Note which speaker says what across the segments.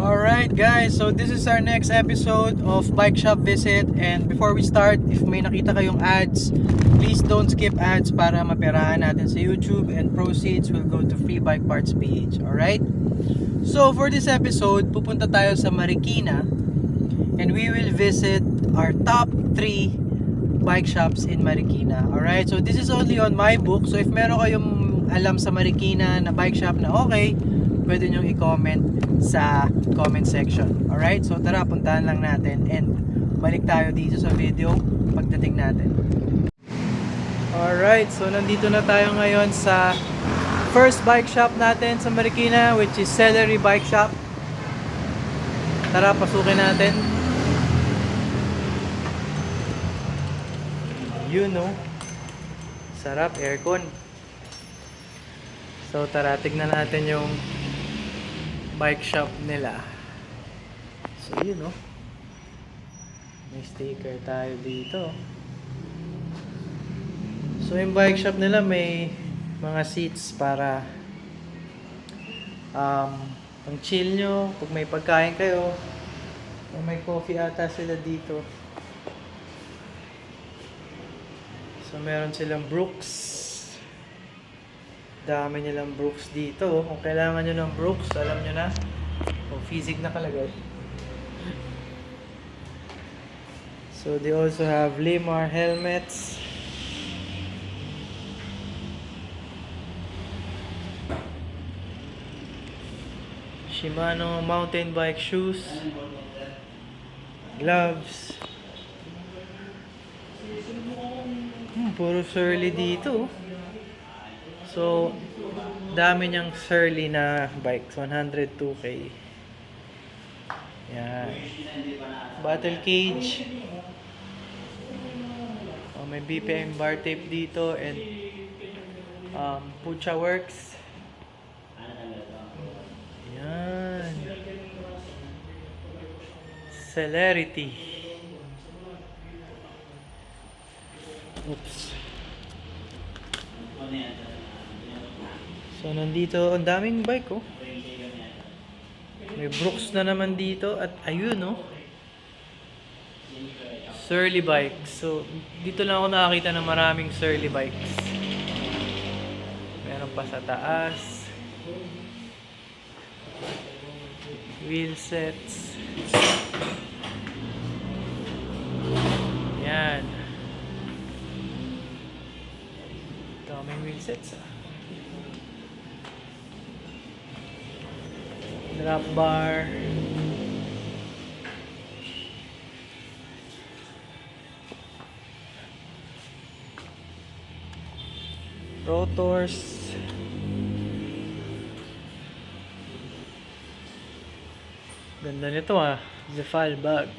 Speaker 1: Alright guys, so this is our next episode of Bike Shop Visit. And before we start, if may nakita kayong ads, please don't skip ads para maperahan natin sa YouTube, and proceeds will go to Free Bike Parts PH. Alright? So for this episode, pupunta tayo sa Marikina and we will visit our top 3 bike shops in Marikina. Alright? So this is only on my book. So if meron kayong alam sa Marikina na bike shop na okay, pwede nyo i-comment sa comment section. Alright? So tara, puntahan lang natin and balik tayo dito sa video pagdating natin. Alright, so nandito na tayo ngayon sa first bike shop natin sa Marikina, which is Celery Bike Shop. Tara, pasukin natin. You know, sarap, aircon. So tara, tignan natin yung bike shop nila. So yun, no, may sticker tayo dito. So yung bike shop nila may mga seats para pang chill nyo pag may pagkain kayo, o may coffee ata sila dito. So meron silang Brooks. Dami nilang Brooks dito. Kung kailangan nyo ng Brooks, alam nyo na. O, Fizik nakalagay. So they also have Limar helmets. Shimano mountain bike shoes. Gloves. Puro Surly dito. So, dami niyang Surly na bikes. 102k. Yan. Battle cage. Oh, may BPM bar tape dito and Pucha Works. Yan. Celerity. Oops. So nandito, ang daming bike, oh. May Brooks na naman dito at ayun, oh, Surly bikes. So dito lang ako nakakita ng maraming Surly bikes. Meron pa sa taas. Wheel sets. Yan. Daming wheel sets, ah. Drop bar. Rotors. Ganda nito, ah. Zefal bag.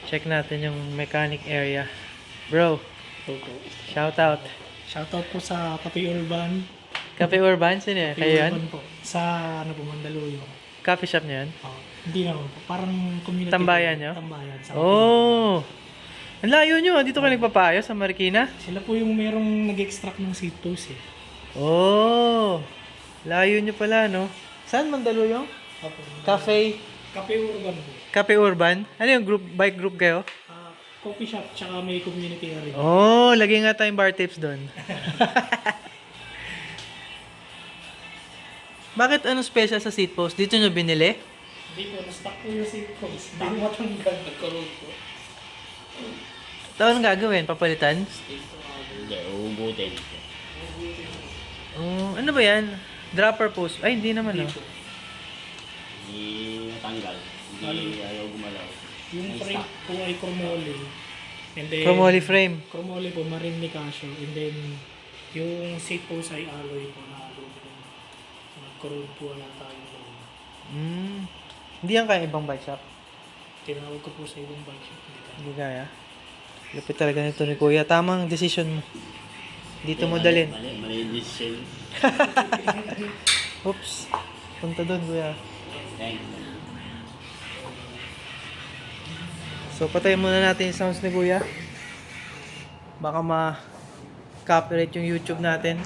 Speaker 1: Check natin yung mechanic area. Bro, shout out.
Speaker 2: Shoutout po sa Cafe Urban.
Speaker 1: Cafe Urban, sino yan?
Speaker 2: Cafe
Speaker 1: Kayo yan?
Speaker 2: Urban po. Sa ano po, Mandaluyong.
Speaker 1: Coffee shop nyo yan?
Speaker 2: Hindi naman po. Parang community.
Speaker 1: Tambayan nyo?
Speaker 2: Tambayan. Sa
Speaker 1: Oh! Ang layo nyo, dito kayo nagpapayo sa Marikina?
Speaker 2: Sila po yung merong nag-extract ng seat post eh.
Speaker 1: Oh! Layo nyo pala, no? Saan Mandaluyong?
Speaker 2: Opo.
Speaker 1: Cafe?
Speaker 2: Cafe Urban po.
Speaker 1: Cafe Urban? Ano yung group, bike group kayo?
Speaker 2: Coffee shop, tsaka may community area.
Speaker 1: Oh! Lagay nga tayong bar tips doon. Bakit anong special sa seat post? Dito nyo binili?
Speaker 2: Hindi po, na-stock po yung seat post. Hindi mo matanggal. Nagkaroon po.
Speaker 1: Ito anong gagawin? Papalitan?
Speaker 3: Hindi, uubutin.
Speaker 1: Oh, ano ba yan? Dropper post? Ay, hindi naman, no?
Speaker 3: Hindi natanggal. Hindi ayaw gumalaw.
Speaker 2: Yung
Speaker 3: May
Speaker 2: frame
Speaker 3: stock.
Speaker 2: po ay chromoly. And then,
Speaker 1: Chromoly frame.
Speaker 2: Chromoly po, marine ni Casio. And then, yung seat post ay alloy po na aluminum. Nag-corrode po wala tayo doon.
Speaker 1: Hindi yan kaya ibang bike shop.
Speaker 2: Tinawag ko po sa ibang bike shop.
Speaker 1: Hindi kaya. Lupit talaga nito ni Kuya. Tamang decision mo. Dito mo dalhin.
Speaker 3: Mali yung decision.
Speaker 1: Oops. Punta doon, Kuya.
Speaker 3: Thanks.
Speaker 1: So patayin muna natin yung sounds ni Kuya. Baka ma-copyright yung YouTube natin.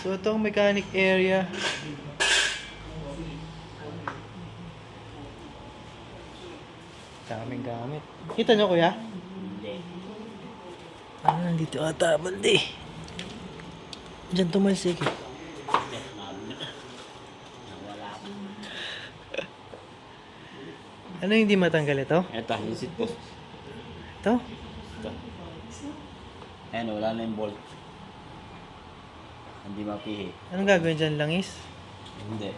Speaker 1: So ito ang mechanic area. Daming gamit. Kita nyo Kuya?
Speaker 3: Hindi.
Speaker 1: Ano nandito ata bandi? Diyan tumalsik eh.
Speaker 3: Nawala pa.
Speaker 1: Ano hindi matanggal ito?
Speaker 3: Eto, yung seat post.
Speaker 1: Ito?
Speaker 3: Ito. Ayan, wala na yung bolt. Hindi mapihi.
Speaker 1: Anong gagawin dyan, langis?
Speaker 3: Hindi.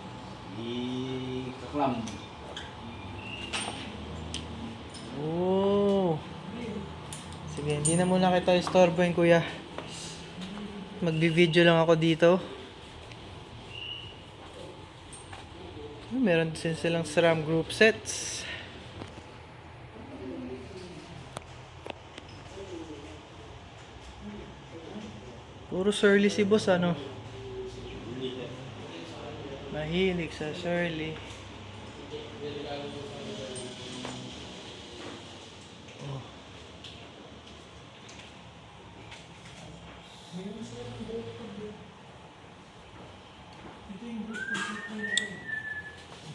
Speaker 3: I-kaklam.
Speaker 1: Oh. Sige, hindi na muna kita istorbohin Kuya. Magbi-video lang ako dito. Meron din silang SRAM group sets. Puro Shirley si boss ano. Mahilig sa Shirley. Oh.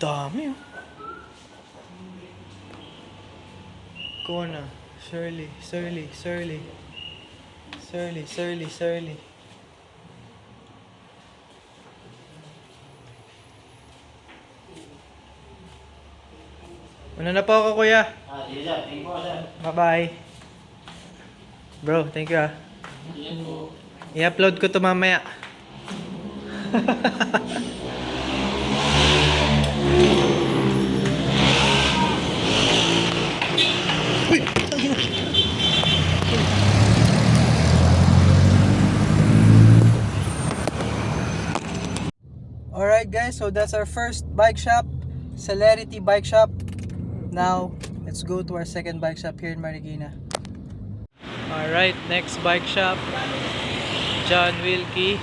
Speaker 1: Dami oh. Kona, Shirley. Una na po ako Kuya.
Speaker 3: Sige sir, thank you po sir.
Speaker 1: Bye-bye. Bro, thank you ah. I-upload ko to mamaya. Uy! Alright guys, so that's our first bike shop, Celerity Bike Shop. Now, let's go to our second bike shop here in Marikina. Alright, next bike shop, John Wilkie.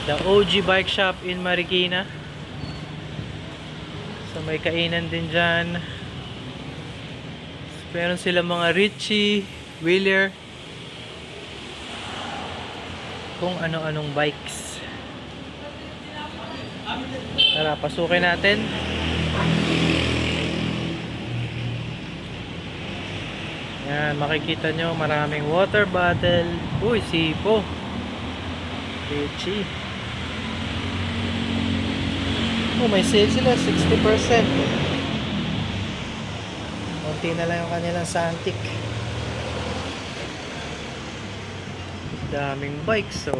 Speaker 1: The OG bike shop in Marikina. So may kainan din dyan. Meron sila mga Richie, Wheeler, kung ano-anong bikes. Tara, pasukin natin. Yan, makikita nyo maraming water bottle. Uy, sipo. Richie. Oh, may sale sila, 60%. Konti na lang yung kanilang Santic. Daming bikes, so.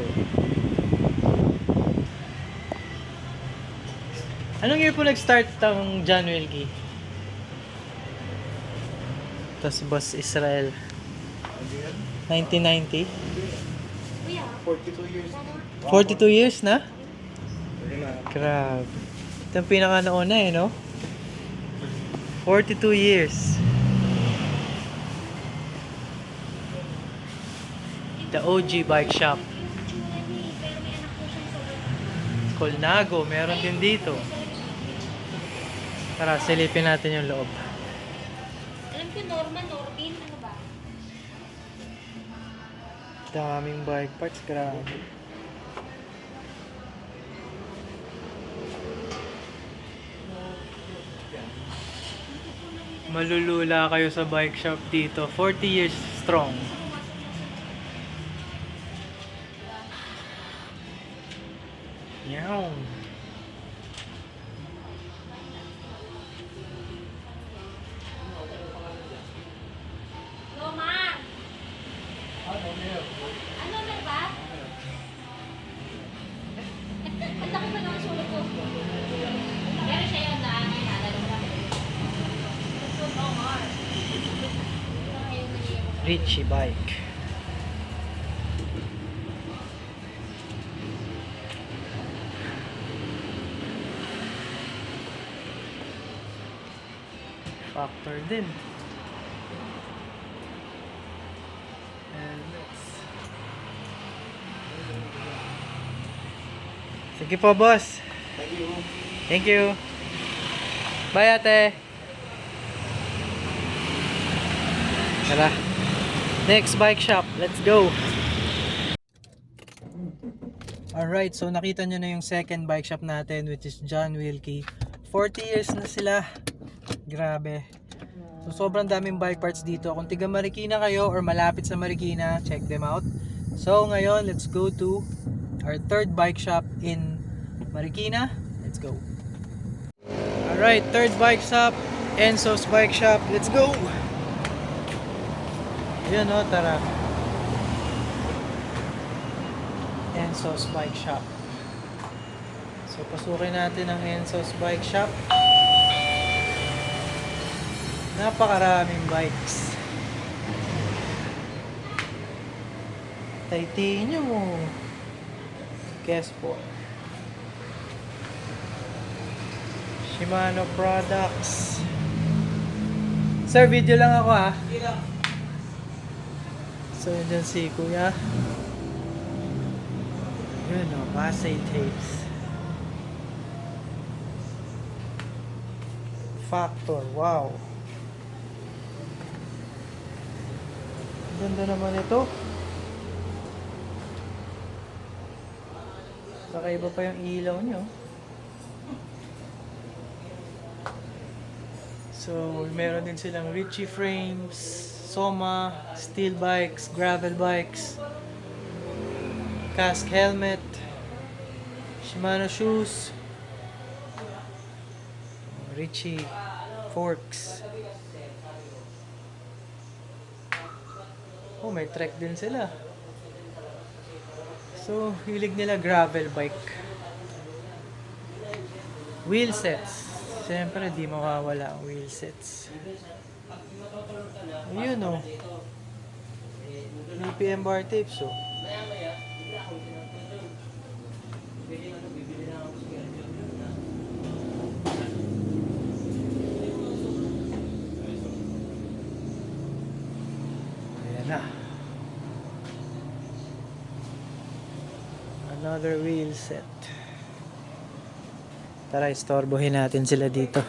Speaker 1: Anong year po nag-start ang John Wilkie? Tas Boss Israel. 1990?
Speaker 2: 42 years.
Speaker 1: 42 years na? Grabe. Ito ang pinaka nauna eh, no? 42 years. The OG bike shop. Colnago, meron din dito. Tara, silipin natin yung loob.
Speaker 4: Alam ko Norman, Norbin, ano ba?
Speaker 1: Daming bike parts, grabe. Malulula kayo sa bike shop dito. 40 years strong. Yaw.
Speaker 4: Roma! Ano na ba? Ang laki pa naman sulat ko. Pero siya yun na naalala ko lang.
Speaker 1: Richie bike. Factor din. And sige po, boss.
Speaker 3: Thank you.
Speaker 1: Thank you. Bye, ate. Tara. Next bike shop. Let's go. Alright, so nakita nyo na yung second bike shop natin, which is John Wilkie. 40 years na sila. Grabe. So sobrang daming bike parts dito. Kung tiga Marikina kayo or malapit sa Marikina, check them out. So ngayon, let's go to our third bike shop in Marikina. Let's go. Alright, third bike shop, Enzo's Bike Shop. Let's go! Yun o, tara. Enzo's Bike Shop. So pasukin natin ang Enzo's Bike Shop. Napakaraming bikes. Titanium. Guess po. Shimano products. Sir, video lang ako ha. So dyan si Kuya. Yun o, Basay tapes. Factor, wow. Ganda naman ito. Kakaiba pa yung ilaw nyo. So, meron din silang Ritchie frames, Soma, steel bikes, gravel bikes, cask helmet, Shimano shoes, Ritchie forks. Oh, may trek din sila. So, hilig nila gravel bike. Wheel sets. Siyempre, di mawawala ang wheel sets. Ayun o. BPM bar tapes o. Ayan na. Another wheel set. Tara, istorbohin natin sila dito.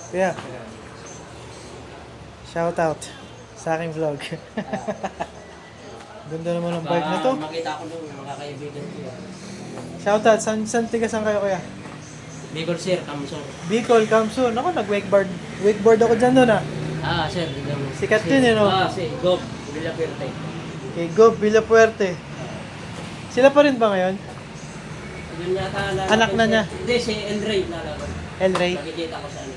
Speaker 1: Yeah. Shout out sa aking vlog. Ganda naman ang bike na to.
Speaker 3: Makita ko nung mga kaibigan ko.
Speaker 1: Shout out, saan tigasan kayo kuya?
Speaker 3: Bicol sir, Kamsor.
Speaker 1: Bicol, Kamsun. Ako, nag-wakeboard ako dyan doon ah.
Speaker 3: Sir.
Speaker 1: Sikat yun eh, no?
Speaker 3: Si Gob, Villaperte.
Speaker 1: Kay Gob Villapuerte. Sila pa rin ba ngayon?
Speaker 3: Yun yata
Speaker 1: Anak na niya?
Speaker 3: Hindi, si Elray nalaman.
Speaker 1: Elray.
Speaker 3: Nakikita ko sa ano.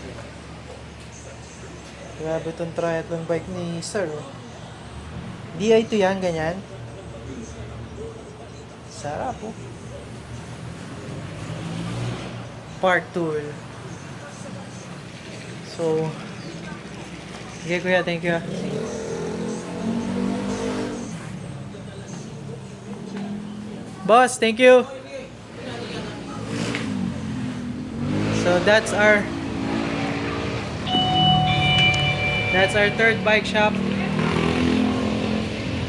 Speaker 1: Grabe itong triathlon bike ni Sir. Oh. Di2 yan, ganyan. Sarap po. Oh. Park tool. So, sige kuya, thank you. Boss, thank you. So that's our third bike shop.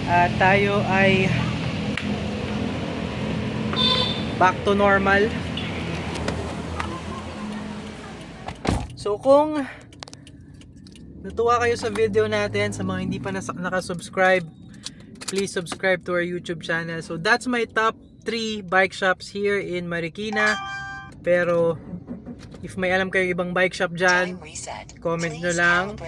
Speaker 1: At tayo ay back to normal. So kung natuwa kayo sa video natin, sa mga hindi pa nakasubscribe, please subscribe to our YouTube channel. So that's my top 3 bike shops here in Marikina. Pero if may alam kayo ibang bike shop dyan, comment nyo lang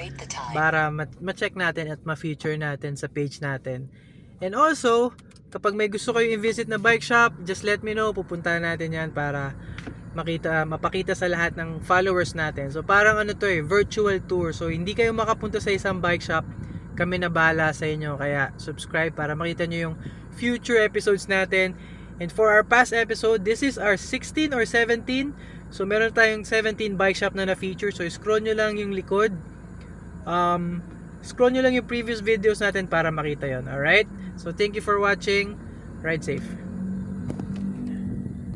Speaker 1: para ma-check natin at ma-feature natin sa page natin. And also, kapag may gusto kayo i-visit na bike shop, just let me know. Pupuntahan natin yan para mapakita sa lahat ng followers natin. So parang ano to virtual tour. So hindi kayo makapunta sa isang bike shop, kami na bahala sa inyo. Kaya subscribe para makita nyo yung future episodes natin. And for our past episode, this is our 16 or 17. So meron tayong 17 bike shop na na-feature. So scroll nyo lang yung likod. Scroll nyo lang yung previous videos natin para makita yon. Alright? So thank you for watching. Ride safe.